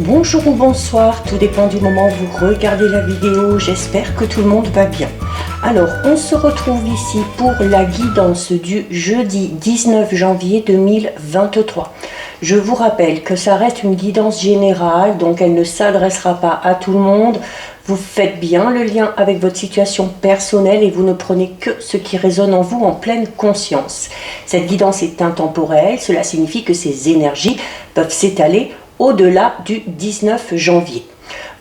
Bonjour ou bonsoir, tout dépend du moment où vous regardez la vidéo, j'espère que tout le monde va bien. Alors, on se retrouve ici pour la guidance du jeudi 19 janvier 2023. Je vous rappelle que ça reste une guidance générale, donc elle ne s'adressera pas à tout le monde. Vous faites bien le lien avec votre situation personnelle et vous ne prenez que ce qui résonne en vous en pleine conscience. Cette guidance est intemporelle, cela signifie que ces énergies peuvent s'étaler au-delà du 19 janvier.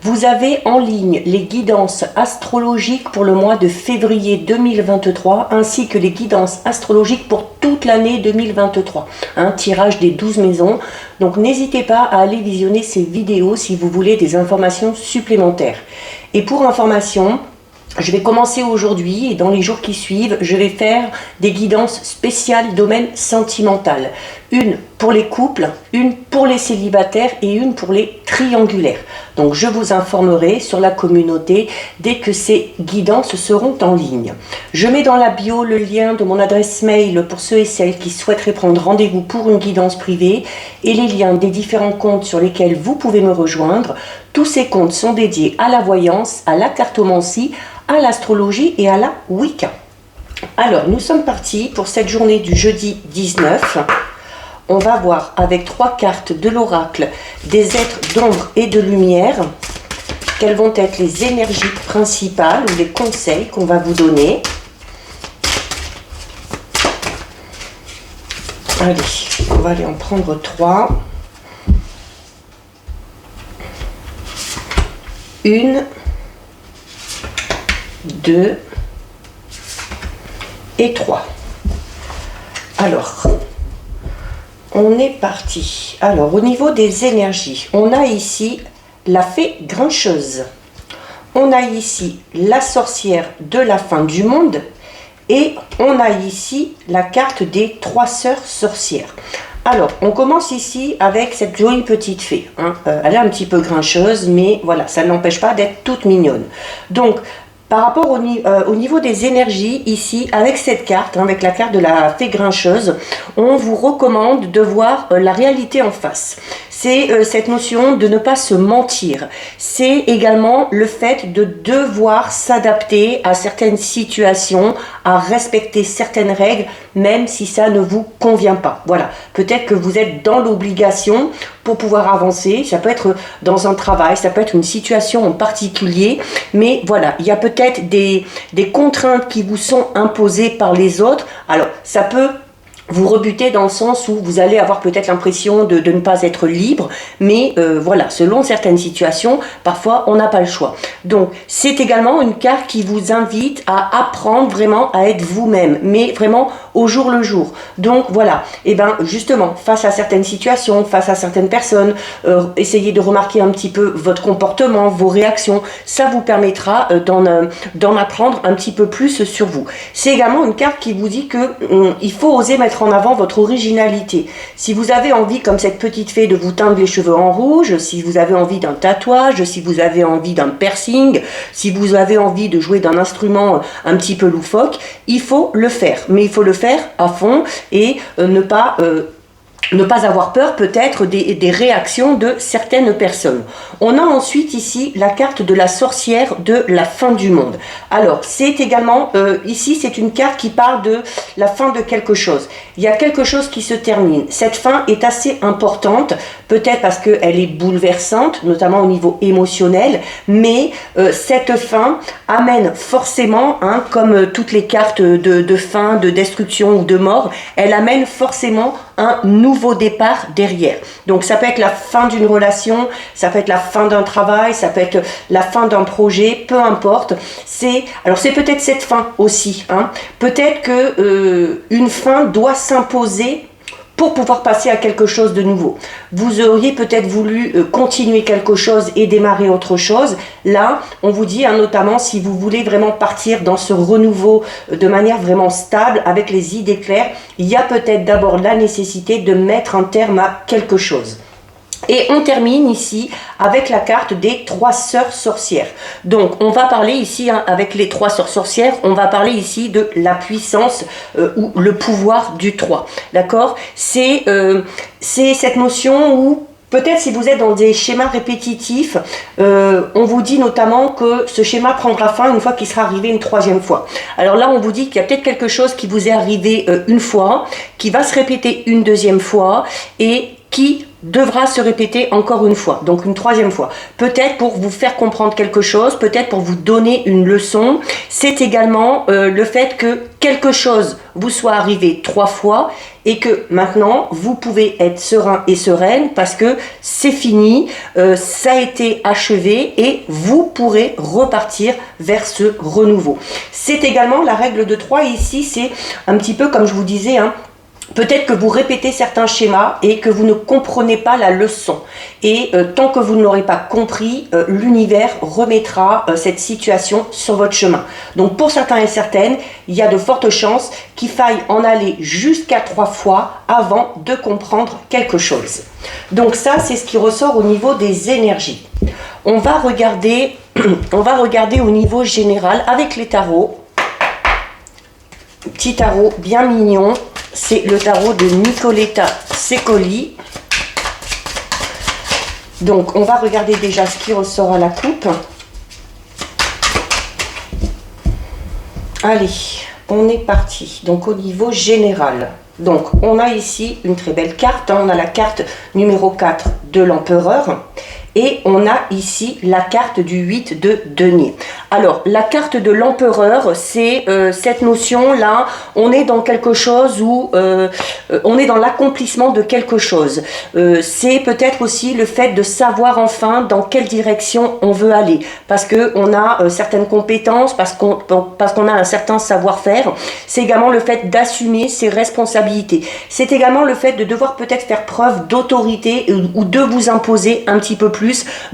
Vous avez en ligne les guidances astrologiques pour le mois de février 2023 ainsi que les guidances astrologiques pour toute l'année 2023. Un tirage des 12 maisons. Donc n'hésitez pas à aller visionner ces vidéos si vous voulez des informations supplémentaires. Et pour information, je vais commencer aujourd'hui et dans les jours qui suivent, je vais faire des guidances spéciales domaine sentimental. Une pour les couples, une pour les célibataires et une pour les triangulaires. Donc je vous informerai sur la communauté dès que ces guidances seront en ligne. Je mets dans la bio le lien de mon adresse mail pour ceux et celles qui souhaiteraient prendre rendez-vous pour une guidance privée et les liens des différents comptes sur lesquels vous pouvez me rejoindre. Tous ces comptes sont dédiés à la voyance, à la cartomancie, à l'astrologie et à la Wicca. Alors, nous sommes partis pour cette journée du jeudi 19. On va voir avec 3 cartes de l'oracle des êtres d'ombre et de lumière quelles vont être les énergies principales ou les conseils qu'on va vous donner. Allez, on va aller en prendre 3. 1, 2 et 3. Alors, on est parti. Alors, au niveau des énergies, on a ici la fée grincheuse. On a ici la sorcière de la fin du monde. Et on a ici la carte des 3 sœurs sorcières. Alors, on commence ici avec cette jolie petite fée. Elle est un petit peu grincheuse, mais voilà, ça ne l'empêche pas d'être toute mignonne. Donc, par rapport au niveau des énergies, ici, avec cette carte, avec la carte de la fée grincheuse, on vous recommande de voir la réalité en face. C'est cette notion de ne pas se mentir. C'est également le fait de devoir s'adapter à certaines situations, à respecter certaines règles, même si ça ne vous convient pas. Voilà, peut-être que vous êtes dans l'obligation pour pouvoir avancer. Ça peut être dans un travail, ça peut être une situation en particulier, mais voilà, il y a peut-être des contraintes qui vous sont imposées par les autres. Alors, ça peut vous rebutez dans le sens où vous allez avoir peut-être l'impression de ne pas être libre, mais voilà, selon certaines situations, parfois on n'a pas le choix. Donc c'est également une carte qui vous invite à apprendre vraiment à être vous-même, mais vraiment au jour le jour. Donc voilà, et bien justement, face à certaines situations, face à certaines personnes, essayez de remarquer un petit peu votre comportement, vos réactions, ça vous permettra d'en apprendre un petit peu plus sur vous. C'est également une carte qui vous dit que il faut oser mettre en avant votre originalité. Si vous avez envie, comme cette petite fée, de vous teindre les cheveux en rouge, si vous avez envie d'un tatouage, si vous avez envie d'un piercing, si vous avez envie de jouer d'un instrument un petit peu loufoque, il faut le faire. Mais il faut le faire à fond et ne pas avoir peur peut-être des réactions de certaines personnes. On a ensuite ici la carte de la sorcière de la fin du monde. Alors, c'est également, ici, c'est une carte qui parle de la fin de quelque chose. Il y a quelque chose qui se termine. Cette fin est assez importante, peut-être parce qu'elle est bouleversante, notamment au niveau émotionnel, mais cette fin amène forcément, comme toutes les cartes de fin, de destruction ou de mort, elle amène forcément un nouveau départ derrière. Donc ça peut être la fin d'une relation, ça peut être la fin d'un travail, ça peut être la fin d'un projet, peu importe. Alors c'est peut-être cette fin aussi. Peut-être que une fin doit s'imposer pour pouvoir passer à quelque chose de nouveau. Vous auriez peut-être voulu continuer quelque chose et démarrer autre chose. Là, on vous dit, notamment si vous voulez vraiment partir dans ce renouveau de manière vraiment stable, avec les idées claires, il y a peut-être d'abord la nécessité de mettre un terme à quelque chose. Et on termine ici avec la carte des 3 sœurs sorcières. Donc on va parler ici, avec les 3 sœurs sorcières, on va parler ici de la puissance ou le pouvoir du 3. D'accord ? C'est cette notion où Peut-être si vous êtes dans des schémas répétitifs, on vous dit notamment que ce schéma prendra fin une fois qu'il sera arrivé une troisième fois. Alors là, on vous dit qu'il y a peut-être quelque chose qui vous est arrivé une fois, qui va se répéter une deuxième fois et qui devra se répéter encore une fois, donc une troisième fois. Peut-être pour vous faire comprendre quelque chose, peut-être pour vous donner une leçon. C'est également le fait que quelque chose vous soit arrivé 3 fois et que maintenant vous pouvez être serein et sereine parce que c'est fini, ça a été achevé et vous pourrez repartir vers ce renouveau. C'est également la règle de 3 ici, c'est un petit peu comme je vous disais, hein, peut-être que vous répétez certains schémas et que vous ne comprenez pas la leçon. Et tant que vous ne l'aurez pas compris, l'univers remettra cette situation sur votre chemin. Donc pour certains et certaines, il y a de fortes chances qu'il faille en aller jusqu'à 3 fois avant de comprendre quelque chose. Donc ça, c'est ce qui ressort au niveau des énergies. On va regarder au niveau général avec les tarots. Petit tarot bien mignon. C'est le tarot de Nicoletta Secoli. Donc, on va regarder déjà ce qui ressort à la coupe. Allez, on est parti. Donc, au niveau général. Donc, on a ici une très belle carte. On a la carte numéro 4 de l'empereur. Et on a ici la carte du 8 de denier. Alors, la carte de l'empereur, c'est cette notion-là, on est dans quelque chose où on est dans l'accomplissement de quelque chose. C'est peut-être aussi le fait de savoir enfin dans quelle direction on veut aller. Parce qu'on a certaines compétences, parce qu'on a un certain savoir-faire. C'est également le fait d'assumer ses responsabilités. C'est également le fait de devoir peut-être faire preuve d'autorité ou de vous imposer un petit peu plus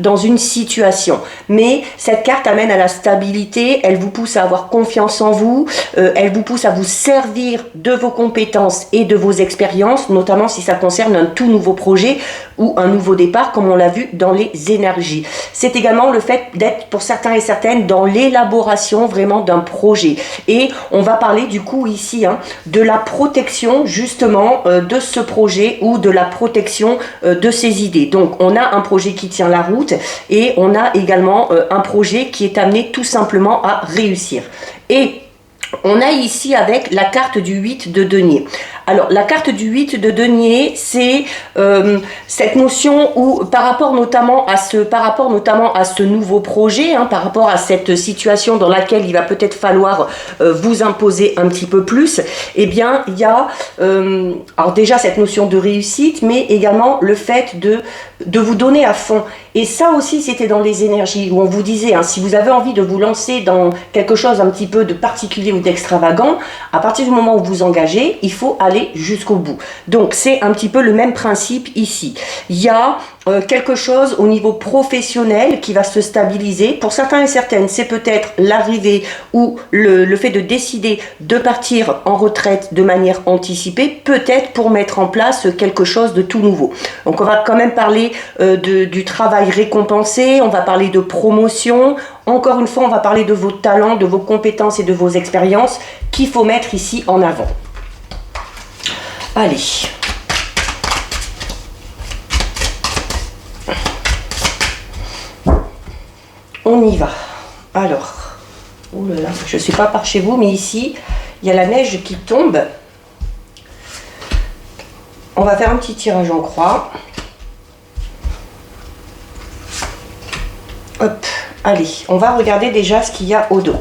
dans une situation. Mais cette carte amène à la stabilité, elle vous pousse à avoir confiance en vous, elle vous pousse à vous servir de vos compétences et de vos expériences, notamment si ça concerne un tout nouveau projet ou un nouveau départ, comme on l'a vu dans les énergies. C'est également le fait d'être, pour certains et certaines, dans l'élaboration vraiment d'un projet. Et on va parler du coup ici de la protection justement de ce projet ou de la protection de ses idées. Donc on a un projet qui tient la route et on a également un projet qui est amené tout simplement à réussir. Et on a ici avec la carte du 8 de denier. Alors, la carte du 8 de denier, c'est cette notion où, par rapport notamment à ce nouveau projet, par rapport à cette situation dans laquelle il va peut-être falloir vous imposer un petit peu plus, eh bien, il y a alors déjà cette notion de réussite, mais également le fait de vous donner à fond. Et ça aussi, c'était dans les énergies, où on vous disait, si vous avez envie de vous lancer dans quelque chose un petit peu de particulier ou d'extravagant, à partir du moment où vous vous engagez, il faut aller jusqu'au bout. Donc, c'est un petit peu le même principe ici. Il y a quelque chose au niveau professionnel qui va se stabiliser. Pour certains et certaines, c'est peut-être l'arrivée ou le fait de décider de partir en retraite de manière anticipée, peut-être pour mettre en place quelque chose de tout nouveau. Donc, on va quand même parler du travail récompensé, on va parler de promotion. Encore une fois, on va parler de vos talents, de vos compétences et de vos expériences qu'il faut mettre ici en avant. Allez. On y va. Alors, oulala, je ne suis pas par chez vous, mais ici, il y a la neige qui tombe. On va faire un petit tirage en croix. Hop, allez, on va regarder déjà ce qu'il y a au dos.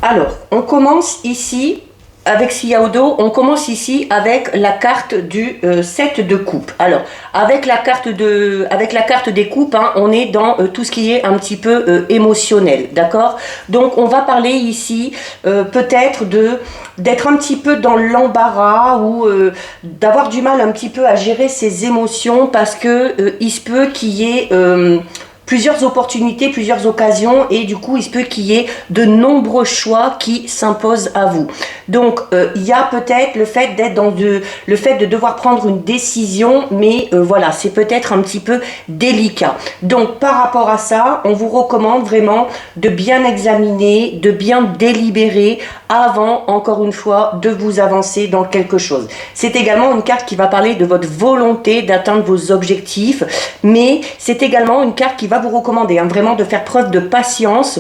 Alors, on commence ici avec ce qu'il y a au dos, on commence ici avec la carte du 7 de coupe. Alors, avec la carte des coupes, on est dans tout ce qui est un petit peu émotionnel, d'accord? Donc, on va parler ici peut-être d'être un petit peu dans l'embarras ou d'avoir du mal un petit peu à gérer ses émotions parce que il se peut qu'il y ait plusieurs opportunités, plusieurs occasions, et du coup il se peut qu'il y ait de nombreux choix qui s'imposent à vous. Donc il y a peut-être le fait d'être le fait de devoir prendre une décision, mais voilà, c'est peut-être un petit peu délicat. Donc par rapport à ça, on vous recommande vraiment de bien examiner, de bien délibérer avant, encore une fois, de vous avancer dans quelque chose. C'est également une carte qui va parler de votre volonté d'atteindre vos objectifs, mais c'est également une carte qui va vous recommander vraiment de faire preuve de patience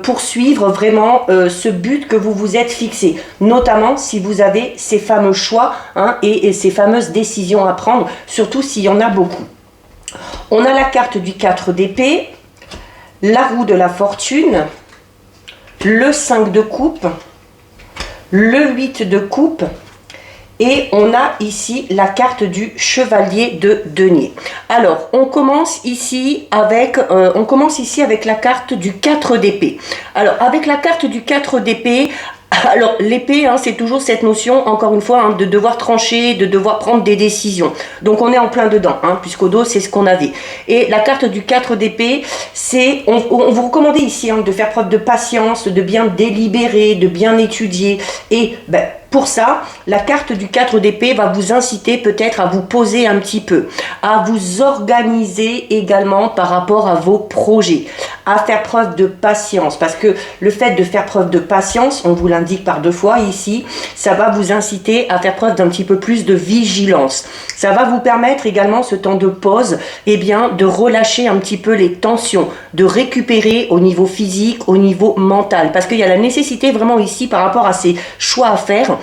pour suivre vraiment ce but que vous vous êtes fixé, notamment si vous avez ces fameux choix et ces fameuses décisions à prendre, surtout s'il y en a beaucoup. On a la carte du 4 d'épée, la roue de la fortune, le 5 de coupe, le 8 de coupe, et on a ici la carte du chevalier de denier. Alors, on commence ici avec la carte du 4 d'épée. Alors, avec la carte du 4 d'épée, alors l'épée, c'est toujours cette notion, encore une fois, de devoir trancher, de devoir prendre des décisions. Donc on est en plein dedans, puisqu'au dos, c'est ce qu'on avait. Et la carte du 4 d'épée, c'est, on vous recommande ici de faire preuve de patience, de bien délibérer, de bien étudier. Et pour ça, la carte du 4 d'épée va vous inciter peut-être à vous poser un petit peu, à vous organiser également par rapport à vos projets, à faire preuve de patience, parce que le fait de faire preuve de patience, on vous l'indique par 2 fois ici, ça va vous inciter à faire preuve d'un petit peu plus de vigilance. Ça va vous permettre également, ce temps de pause, de relâcher un petit peu les tensions, de récupérer au niveau physique, au niveau mental, parce qu'il y a la nécessité vraiment ici par rapport à ces choix à faire,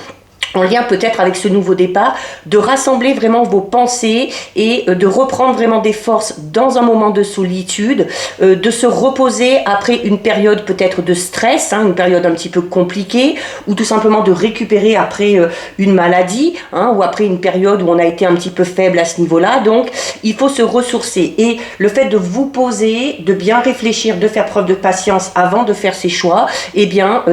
en lien peut-être avec ce nouveau départ, de rassembler vraiment vos pensées et de reprendre vraiment des forces dans un moment de solitude, de se reposer après une période peut-être de stress, une période un petit peu compliquée, ou tout simplement de récupérer après une maladie, ou après une période où on a été un petit peu faible à ce niveau-là. Donc il faut se ressourcer, et le fait de vous poser, de bien réfléchir, de faire preuve de patience avant de faire ses choix,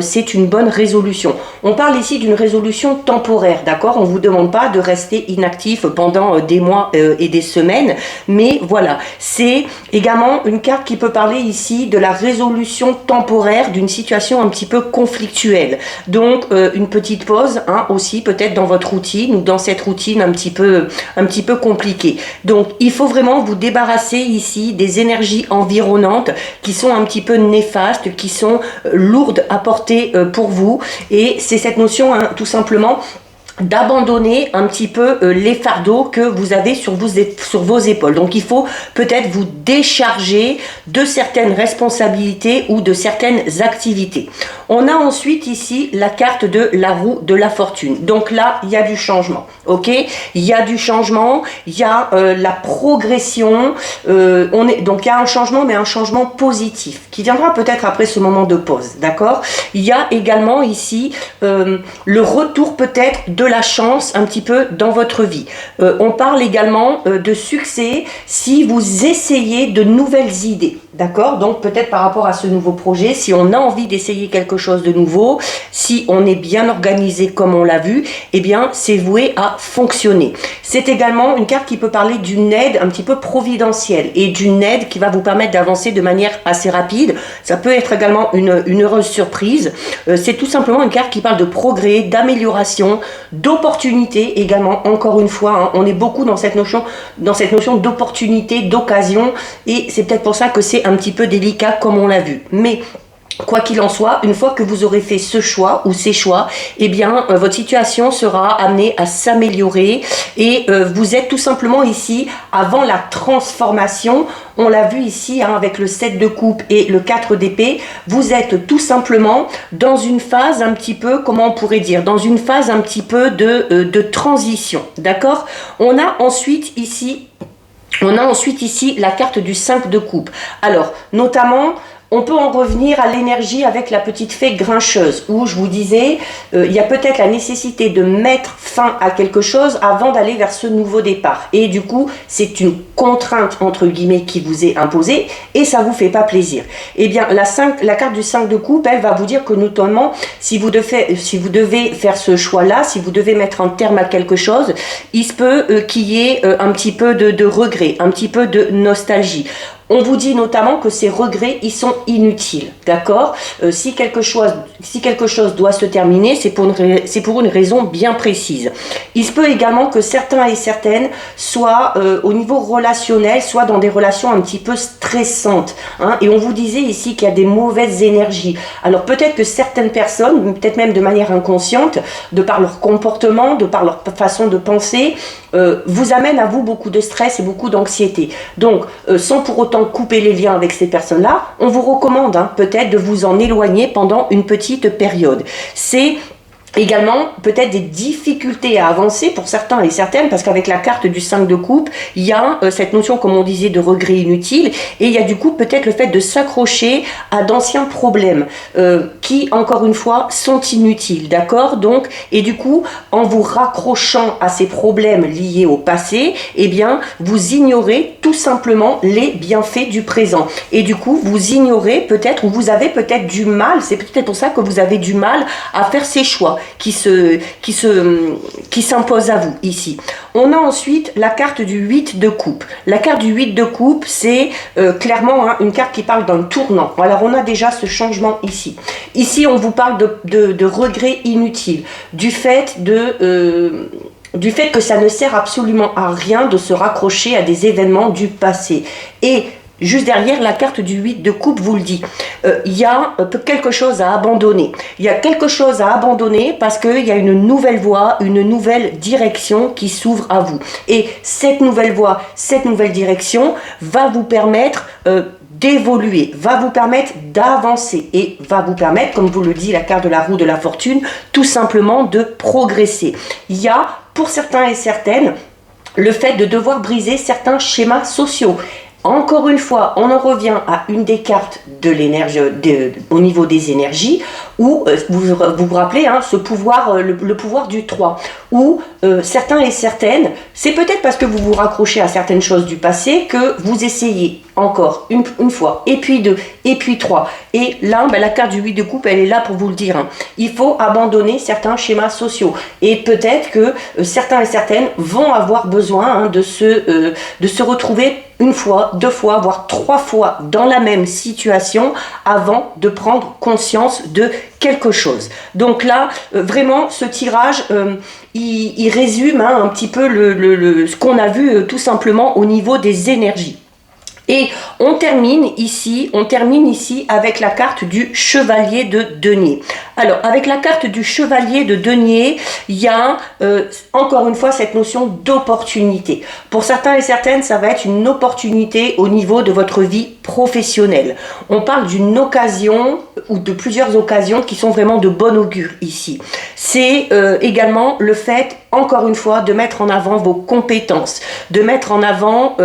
c'est une bonne résolution. On parle ici d'une résolution temporaire, d'accord? On ne vous demande pas de rester inactif pendant des mois et des semaines, mais voilà, c'est également une carte qui peut parler ici de la résolution temporaire d'une situation un petit peu conflictuelle. Donc une petite pause aussi peut-être dans votre routine, ou dans cette routine un petit peu compliquée. Donc il faut vraiment vous débarrasser ici des énergies environnantes qui sont un petit peu néfastes, qui sont lourdes à porter pour vous, et c'est cette notion tout simplement d'abandonner un petit peu les fardeaux que vous avez sur vos épaules. Donc il faut peut-être vous décharger de certaines responsabilités ou de certaines activités. On a ensuite ici la carte de la roue de la fortune. Donc là, il y a du changement. Ok, il y a du changement, il y a la progression. Donc il y a un changement, mais un changement positif qui viendra peut-être après ce moment de pause. D'accord. Il y a également ici le retour peut-être de la chance un petit peu dans votre vie. On parle également de succès si vous essayez de nouvelles idées. D'accord? Donc peut-être par rapport à ce nouveau projet, si on a envie d'essayer quelque chose de nouveau, si on est bien organisé comme on l'a vu, c'est voué à fonctionner. C'est également une carte qui peut parler d'une aide un petit peu providentielle, et d'une aide qui va vous permettre d'avancer de manière assez rapide. Ça peut être également une heureuse surprise. C'est tout simplement une carte qui parle de progrès, d'amélioration, d'opportunité également. Encore une fois, on est beaucoup dans cette notion d'opportunité, d'occasion, et c'est peut-être pour ça que c'est un petit peu délicat comme on l'a vu. Mais quoi qu'il en soit, une fois que vous aurez fait ce choix ou ces choix, votre situation sera amenée à s'améliorer, et vous êtes tout simplement ici avant la transformation. On l'a vu ici avec le 7 de coupe et le 4 d'épée, vous êtes tout simplement dans une phase un petit peu, comment on pourrait dire, dans une phase un petit peu de transition, d'accord? On a ensuite ici la carte du 5 de coupe. Alors, notamment, on peut en revenir à l'énergie avec la petite fée grincheuse, où je vous disais, il y a peut-être la nécessité de mettre fin à quelque chose avant d'aller vers ce nouveau départ. Et du coup, c'est une contrainte, entre guillemets, qui vous est imposée, et ça vous fait pas plaisir. La carte du 5 de coupe, elle va vous dire que notamment, si vous devez faire ce choix-là, si vous devez mettre un terme à quelque chose, il se peut qu'il y ait un petit peu de regret, un petit peu de nostalgie. On vous dit notamment que ces regrets, ils sont inutiles, d'accord? Si quelque chose doit se terminer, c'est pour une raison bien précise. Il se peut également que certains et certaines soient au niveau relationnel, soit dans des relations un petit peu stressantes, hein, et on vous disait ici qu'il y a des mauvaises énergies. Alors peut-être que certaines personnes, peut-être même de manière inconsciente, de par leur comportement, de par leur façon de penser, vous amènent à vous beaucoup de stress et beaucoup d'anxiété. Donc, sans pour autant couper les liens avec ces personnes-là, on vous recommande peut-être de vous en éloigner pendant une petite période. C'est également peut-être des difficultés à avancer pour certains et certaines, parce qu'avec la carte du 5 de coupe, il y a cette notion, comme on disait, de regret inutile, et il y a du coup peut-être le fait de s'accrocher à d'anciens problèmes qui, encore une fois, sont inutiles, d'accord? Donc, et du coup, en vous raccrochant à ces problèmes liés au passé, eh bien, vous ignorez tout simplement les bienfaits du présent. Et du coup, vous ignorez peut-être, ou vous avez peut-être du mal, c'est peut-être pour ça que vous avez du mal à faire ces choix qui s'impose à vous ici. On a ensuite la carte du 8 de coupe. La carte du 8 de coupe, c'est clairement une carte qui parle d'un tournant. Alors on a déjà ce changement ici. Ici, on vous parle de regrets inutiles, du fait que ça ne sert absolument à rien de se raccrocher à des événements du passé. Et juste derrière, la carte du 8 de coupe vous le dit. Il y a quelque chose à abandonner. Il y a quelque chose à abandonner parce qu'il y a une nouvelle voie, une nouvelle direction qui s'ouvre à vous. Et cette nouvelle voie, cette nouvelle direction va vous permettre d'évoluer, va vous permettre d'avancer et va vous permettre, comme vous le dit la carte de la roue de la fortune, tout simplement de progresser. Il y a, pour certains et certaines, le fait de devoir briser certains schémas sociaux. Encore une fois, on en revient à une des cartes de l'énergie, au niveau des énergies, où vous vous rappelez ce pouvoir, le pouvoir du 3, où certains et certaines, c'est peut-être parce que vous vous raccrochez à certaines choses du passé que vous essayez encore une fois, et puis 2, et puis 3. Et là, la carte du 8 de coupe, elle est là pour vous le dire. Il faut abandonner certains schémas sociaux. Et peut-être que certains et certaines vont avoir besoin de se retrouver une fois, 2 fois, voire 3 fois dans la même situation avant de prendre conscience de quelque chose. Donc là, vraiment, ce tirage, il résume un petit peu ce qu'on a vu tout simplement au niveau des énergies. Et on termine ici avec la carte du chevalier de denier. Alors, avec la carte du chevalier de denier, il y a encore une fois cette notion d'opportunité. Pour certains et certaines, ça va être une opportunité au niveau de votre vie professionnelle. On parle d'une occasion ou de plusieurs occasions qui sont vraiment de bon augure ici. C'est également le fait, encore une fois, de mettre en avant vos compétences, de mettre en avant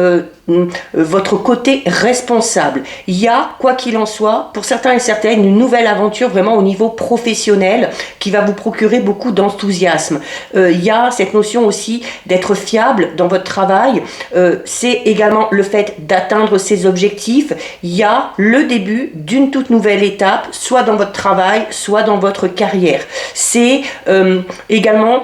votre côté responsable. Il y a, quoi qu'il en soit, pour certains et certaines, une nouvelle aventure vraiment au niveau professionnel qui va vous procurer beaucoup d'enthousiasme. Il y a cette notion aussi d'être fiable dans votre travail. C'est également le fait d'atteindre ses objectifs. Il y a le début d'une toute nouvelle étape, soit dans votre travail, soit dans votre carrière. C'est également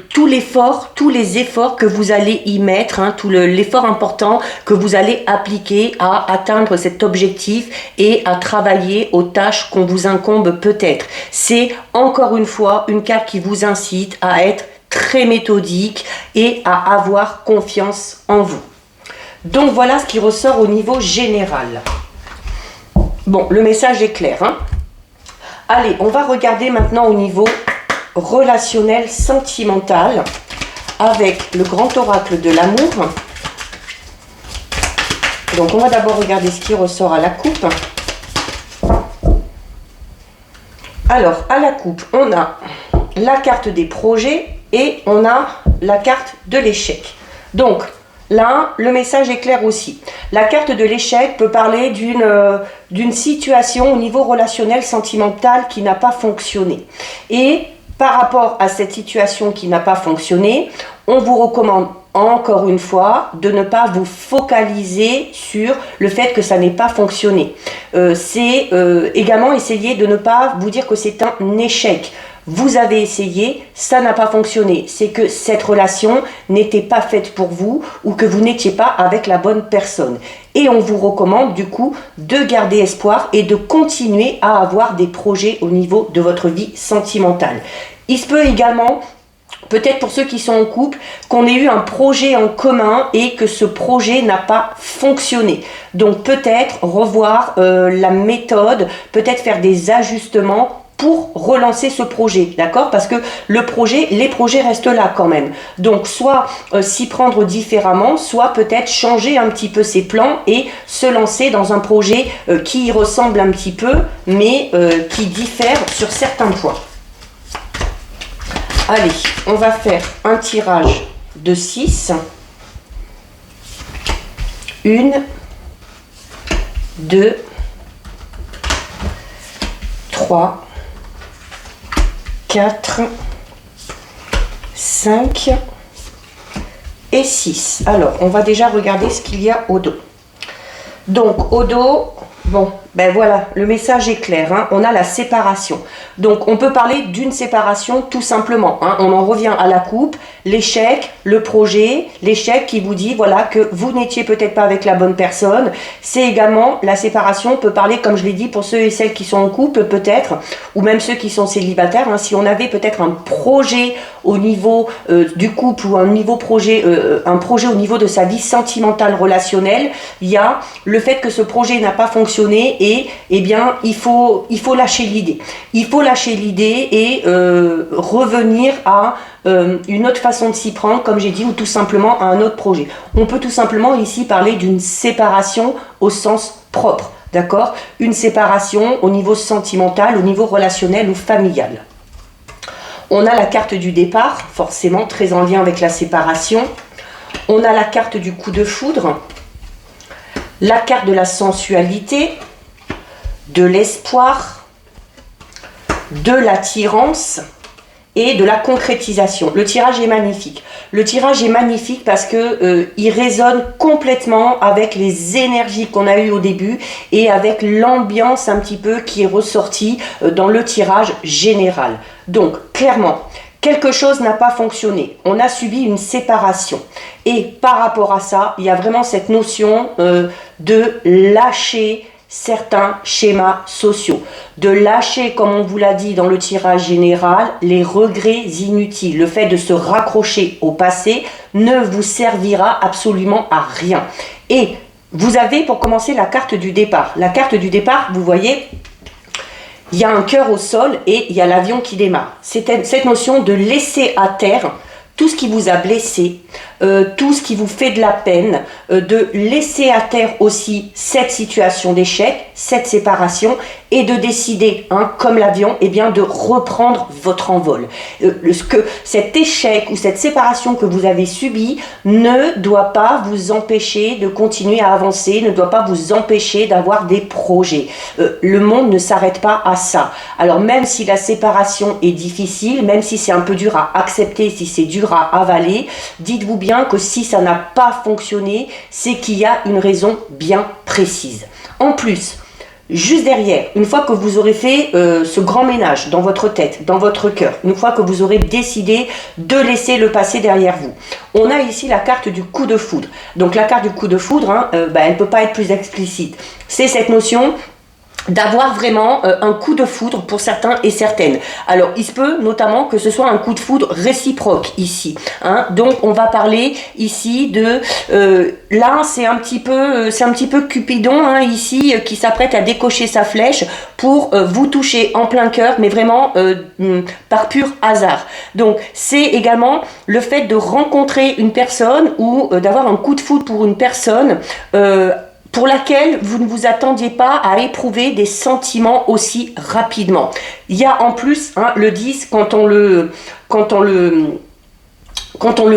tous les efforts que vous allez y mettre, tout l'effort important que vous allez appliquer à atteindre cet objectif et à travailler aux tâches qu'on vous incombe peut-être. C'est encore une fois une carte qui vous incite à être très méthodique et à avoir confiance en vous. Donc voilà ce qui ressort au niveau général. Bon, le message est clair. Allez, on va regarder maintenant au niveau relationnel, sentimental, avec le grand oracle de l'amour. Donc on va d'abord regarder ce qui ressort à la coupe. Alors à la coupe, on a la carte des projets et on a la carte de l'échec. Donc là, le message est clair aussi. La carte de l'échec peut parler d'une situation au niveau relationnel, sentimental qui n'a pas fonctionné. Et par rapport à cette situation qui n'a pas fonctionné, on vous recommande encore une fois de ne pas vous focaliser sur le fait que ça n'ait pas fonctionné. C'est également essayer de ne pas vous dire que c'est un échec. Vous avez essayé, ça n'a pas fonctionné. C'est que cette relation n'était pas faite pour vous ou que vous n'étiez pas avec la bonne personne. Et on vous recommande du coup de garder espoir et de continuer à avoir des projets au niveau de votre vie sentimentale. Il se peut également, peut-être pour ceux qui sont en couple, qu'on ait eu un projet en commun et que ce projet n'a pas fonctionné. Donc peut-être revoir la méthode, peut-être faire des ajustements pour relancer ce projet, d'accord? Parce que les projets restent là quand même. Donc soit s'y prendre différemment, soit peut-être changer un petit peu ses plans et se lancer dans un projet qui ressemble un petit peu, mais qui diffère sur certains points. Allez, on va faire un tirage de 6. 1, 2, 3, 4, 5 et 6. Alors, on va déjà regarder ce qu'il y a au dos. Donc, au dos, bon, ben voilà, le message est clair, hein, on a la séparation. Donc, on peut parler d'une séparation tout simplement. Hein, on en revient à la coupe, l'échec, le projet, l'échec qui vous dit voilà que vous n'étiez peut-être pas avec la bonne personne. C'est également la séparation, on peut parler, comme je l'ai dit, pour ceux et celles qui sont en couple peut-être, ou même ceux qui sont célibataires. Hein, si on avait peut-être un projet au niveau du couple ou un projet au niveau de sa vie sentimentale relationnelle, il y a le fait que ce projet n'a pas fonctionné et eh bien il faut lâcher l'idée. Il faut lâcher l'idée et revenir à une autre façon de s'y prendre, comme j'ai dit, ou tout simplement à un autre projet. On peut tout simplement ici parler d'une séparation au sens propre, d'accord? Une séparation au niveau sentimental, au niveau relationnel ou familial. On a la carte du départ, forcément très en lien avec la séparation. On a la carte du coup de foudre, la carte de la sensualité, de l'espoir, de l'attirance et de la concrétisation. Le tirage est magnifique. Le tirage est magnifique parce que il résonne complètement avec les énergies qu'on a eues au début et avec l'ambiance un petit peu qui est ressortie dans le tirage général. Donc, clairement, quelque chose n'a pas fonctionné. On a subi une séparation. Et par rapport à ça, il y a vraiment cette notion de lâcher certains schémas sociaux, de lâcher, comme on vous l'a dit dans le tirage général, les regrets inutiles. Le fait de se raccrocher au passé ne vous servira absolument à rien. Et vous avez pour commencer la carte du départ. La carte du départ, vous voyez, il y a un cœur au sol et il y a l'avion qui démarre. C'est cette notion de laisser à terre tout ce qui vous a blessé, tout ce qui vous fait de la peine, de laisser à terre aussi cette situation d'échec, cette séparation, et de décider, hein, comme l'avion, eh bien, de reprendre votre envol. Cet échec ou cette séparation que vous avez subie ne doit pas vous empêcher de continuer à avancer, ne doit pas vous empêcher d'avoir des projets. Le monde ne s'arrête pas à ça. Alors même si la séparation est difficile, même si c'est un peu dur à accepter, si c'est dur à avaler, dites-vous bien que si ça n'a pas fonctionné, c'est qu'il y a une raison bien précise. En plus, juste derrière, une fois que vous aurez fait ce grand ménage dans votre tête, dans votre cœur, une fois que vous aurez décidé de laisser le passé derrière vous, on a ici la carte du coup de foudre. Donc la carte du coup de foudre, hein, elle ne peut pas être plus explicite. C'est cette notion d'avoir vraiment un coup de foudre pour certains et certaines. Alors, il se peut notamment que ce soit un coup de foudre réciproque ici. Hein. Donc, on va parler ici de... là, c'est un petit peu Cupidon hein, ici qui s'apprête à décocher sa flèche pour vous toucher en plein cœur, mais vraiment par pur hasard. Donc, c'est également le fait de rencontrer une personne ou d'avoir un coup de foudre pour une personne pour laquelle vous ne vous attendiez pas à éprouver des sentiments aussi rapidement. Il y a en plus hein, le 10, quand on le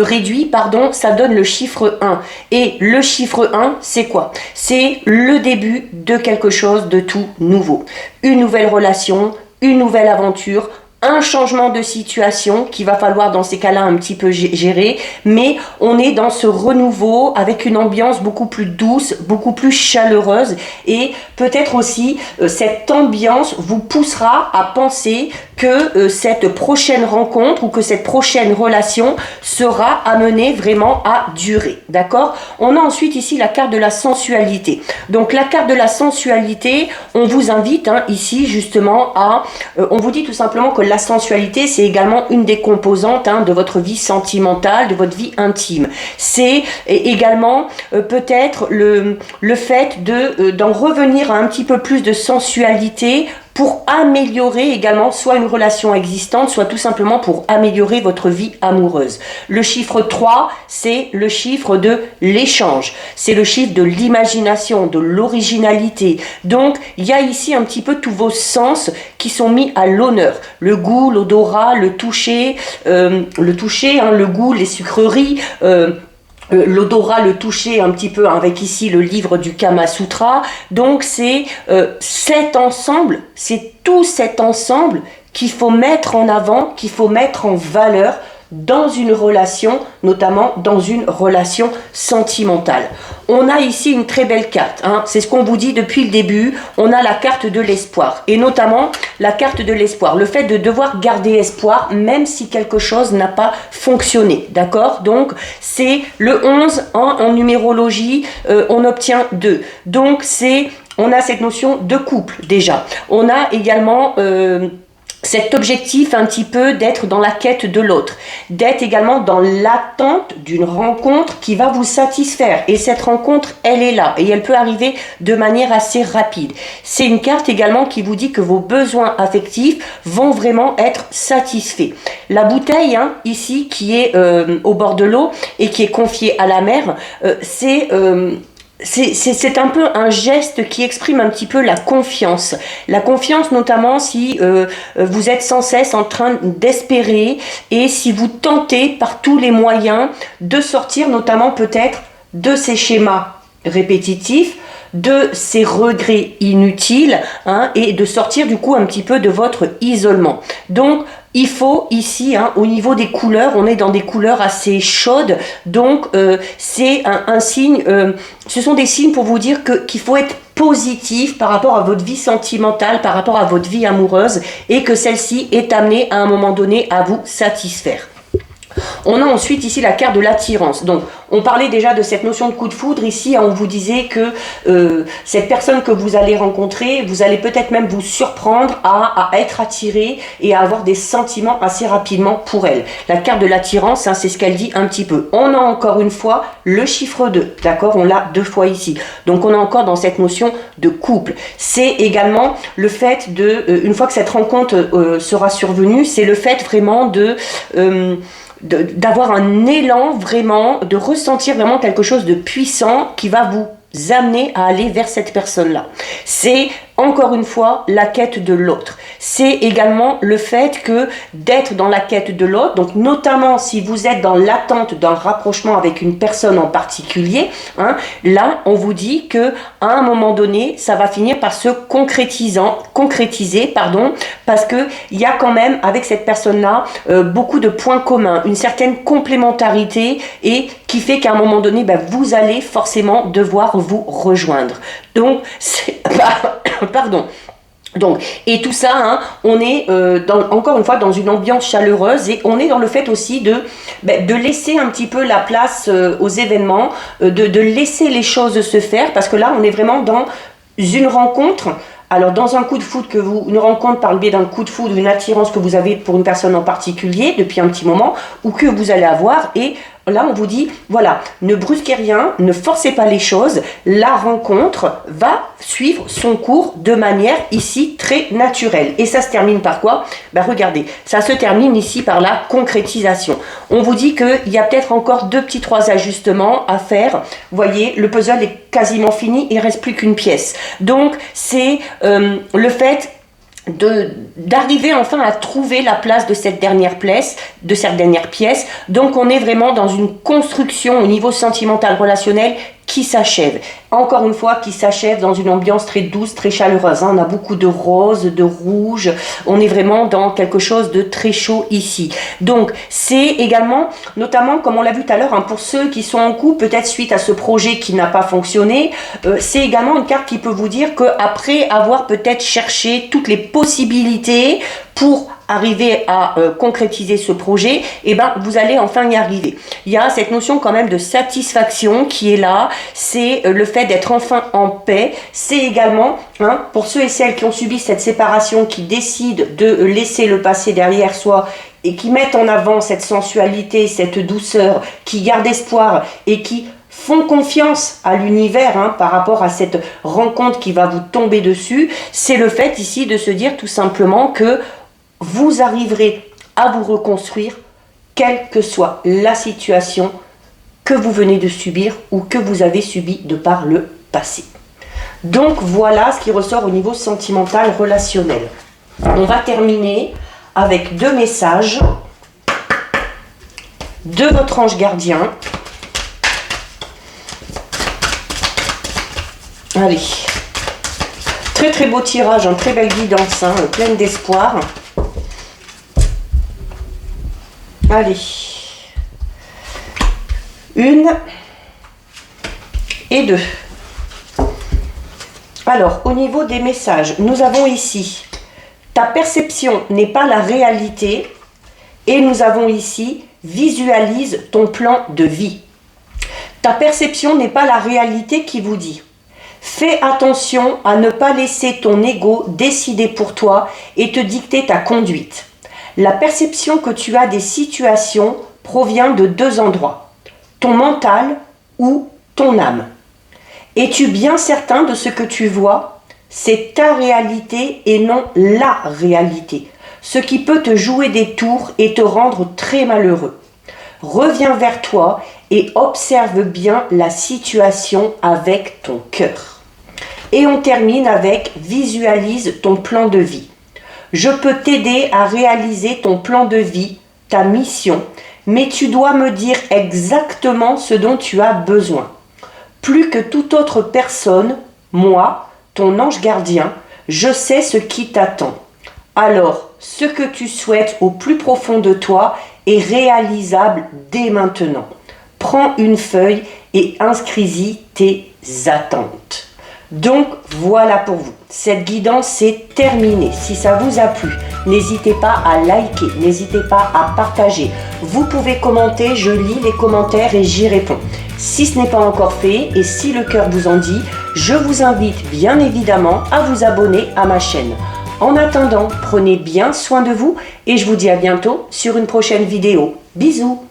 réduit, pardon, ça donne le chiffre 1. Et le chiffre 1, c'est quoi? C'est le début de quelque chose de tout nouveau. Une nouvelle relation, une nouvelle aventure, un changement de situation qu'il va falloir dans ces cas-là un petit peu gérer, mais on est dans ce renouveau avec une ambiance beaucoup plus douce, beaucoup plus chaleureuse et peut-être aussi cette ambiance vous poussera à penser que cette prochaine rencontre ou que cette prochaine relation sera amenée vraiment à durer. D'accord? On a ensuite ici la carte de la sensualité. Donc la carte de la sensualité, on vous invite ici justement à... on vous dit tout simplement que la sensualité, c'est également une des composantes de votre vie sentimentale, de votre vie intime. C'est également peut-être le fait d'en revenir à un petit peu plus de sensualité pour améliorer également soit une relation existante, soit tout simplement pour améliorer votre vie amoureuse. Le chiffre 3, c'est le chiffre de l'échange. C'est le chiffre de l'imagination, de l'originalité. Donc, il y a ici un petit peu tous vos sens qui sont mis à l'honneur. Le goût, l'odorat, le toucher, le goût, les sucreries, l'odorat, le toucher un petit peu avec ici le livre du Kama Sutra. Donc c'est cet ensemble, c'est tout cet ensemble qu'il faut mettre en avant, qu'il faut mettre en valeur dans une relation, notamment dans une relation sentimentale. On a ici une très belle carte, c'est ce qu'on vous dit depuis le début, on a la carte de l'espoir, et notamment la carte de l'espoir, le fait de devoir garder espoir, même si quelque chose n'a pas fonctionné, d'accord? Donc, c'est le 11, en numérologie, on obtient 2, donc on a cette notion de couple, déjà. On a également... cet objectif un petit peu d'être dans la quête de l'autre, d'être également dans l'attente d'une rencontre qui va vous satisfaire. Et cette rencontre, elle est là et elle peut arriver de manière assez rapide. C'est une carte également qui vous dit que vos besoins affectifs vont vraiment être satisfaits. La bouteille, ici, qui est au bord de l'eau et qui est confiée à la mer, c'est un peu un geste qui exprime un petit peu la confiance. La confiance notamment si vous êtes sans cesse en train d'espérer et si vous tentez par tous les moyens de sortir notamment peut-être de ces schémas répétitifs, de ces regrets inutiles et de sortir du coup un petit peu de votre isolement. Donc il faut ici, au niveau des couleurs, on est dans des couleurs assez chaudes, donc c'est un signe, ce sont des signes pour vous dire qu'il faut être positif par rapport à votre vie sentimentale, par rapport à votre vie amoureuse, et que celle-ci est amenée à un moment donné à vous satisfaire. On a ensuite ici la carte de l'attirance. Donc, on parlait déjà de cette notion de coup de foudre. Ici, on vous disait que cette personne que vous allez rencontrer, vous allez peut-être même vous surprendre à être attiré et à avoir des sentiments assez rapidement pour elle. La carte de l'attirance, c'est ce qu'elle dit un petit peu. On a encore une fois le chiffre 2, d'accord? On l'a 2 fois ici. Donc, on est encore dans cette notion de couple. C'est également le fait une fois que cette rencontre sera survenue, c'est le fait vraiment d'avoir un élan vraiment, de ressentir vraiment quelque chose de puissant qui va vous amener à aller vers cette personne-là. C'est encore une fois la quête de l'autre. C'est également le fait que d'être dans la quête de l'autre, donc notamment si vous êtes dans l'attente d'un rapprochement avec une personne en particulier, là on vous dit que à un moment donné, ça va finir par se concrétiser, parce que il y a quand même avec cette personne-là beaucoup de points communs, une certaine complémentarité et qui fait qu'à un moment donné, vous allez forcément devoir vous rejoindre. Donc, pardon. Donc, et tout ça, on est encore une fois dans une ambiance chaleureuse et on est dans le fait aussi de laisser un petit peu la place aux événements, de laisser les choses se faire, parce que là, on est vraiment dans une rencontre. Alors, dans un coup de foudre une rencontre par le biais d'un coup de foudre, une attirance que vous avez pour une personne en particulier depuis un petit moment, ou que vous allez avoir, et là, on vous dit, voilà, ne brusquez rien, ne forcez pas les choses, la rencontre va suivre son cours de manière ici très naturelle. Et ça se termine par quoi? Regardez, ça se termine ici par la concrétisation. On vous dit qu'il y a peut-être encore 2-3 ajustements à faire. Vous voyez, le puzzle est quasiment fini, il ne reste plus qu'une pièce. Donc, c'est le fait d'arriver enfin à trouver la place de cette dernière pièce. Donc on est vraiment dans une construction au niveau sentimental relationnel qui s'achève. Encore une fois, qui s'achève dans une ambiance très douce, très chaleureuse. On a beaucoup de rose, de rouge. On est vraiment dans quelque chose de très chaud ici. Donc, c'est également, notamment, comme on l'a vu tout à l'heure, pour ceux qui sont en couple, peut-être suite à ce projet qui n'a pas fonctionné, c'est également une carte qui peut vous dire qu'après avoir peut-être cherché toutes les possibilités pour arriver à concrétiser ce projet, et ben vous allez enfin y arriver. Il y a cette notion quand même de satisfaction qui est là, c'est le fait d'être enfin en paix. C'est également, pour ceux et celles qui ont subi cette séparation, qui décident de laisser le passé derrière soi et qui mettent en avant cette sensualité, cette douceur, qui gardent espoir et qui font confiance à l'univers par rapport à cette rencontre qui va vous tomber dessus. C'est le fait ici de se dire tout simplement que vous arriverez à vous reconstruire, quelle que soit la situation que vous venez de subir ou que vous avez subi de par le passé. Donc voilà ce qui ressort au niveau sentimental relationnel. On va terminer avec 2 messages de votre ange gardien. Allez, très très beau tirage, très belle guidance, pleine d'espoir. Allez, 1 et 2. Alors, au niveau des messages, nous avons ici ta perception n'est pas la réalité et nous avons ici visualise ton plan de vie. Ta perception n'est pas la réalité qui vous dit. Fais attention à ne pas laisser ton ego décider pour toi et te dicter ta conduite. La perception que tu as des situations provient de 2 endroits, ton mental ou ton âme. Es-tu bien certain de ce que tu vois ? C'est ta réalité et non la réalité, ce qui peut te jouer des tours et te rendre très malheureux. Reviens vers toi et observe bien la situation avec ton cœur. Et on termine avec visualise ton plan de vie. Je peux t'aider à réaliser ton plan de vie, ta mission, mais tu dois me dire exactement ce dont tu as besoin. Plus que toute autre personne, moi, ton ange gardien, je sais ce qui t'attend. Alors, ce que tu souhaites au plus profond de toi est réalisable dès maintenant. Prends une feuille et inscris-y tes attentes. Donc, voilà pour vous. Cette guidance est terminée. Si ça vous a plu, n'hésitez pas à liker, n'hésitez pas à partager. Vous pouvez commenter, je lis les commentaires et j'y réponds. Si ce n'est pas encore fait et si le cœur vous en dit, je vous invite bien évidemment à vous abonner à ma chaîne. En attendant, prenez bien soin de vous et je vous dis à bientôt sur une prochaine vidéo. Bisous!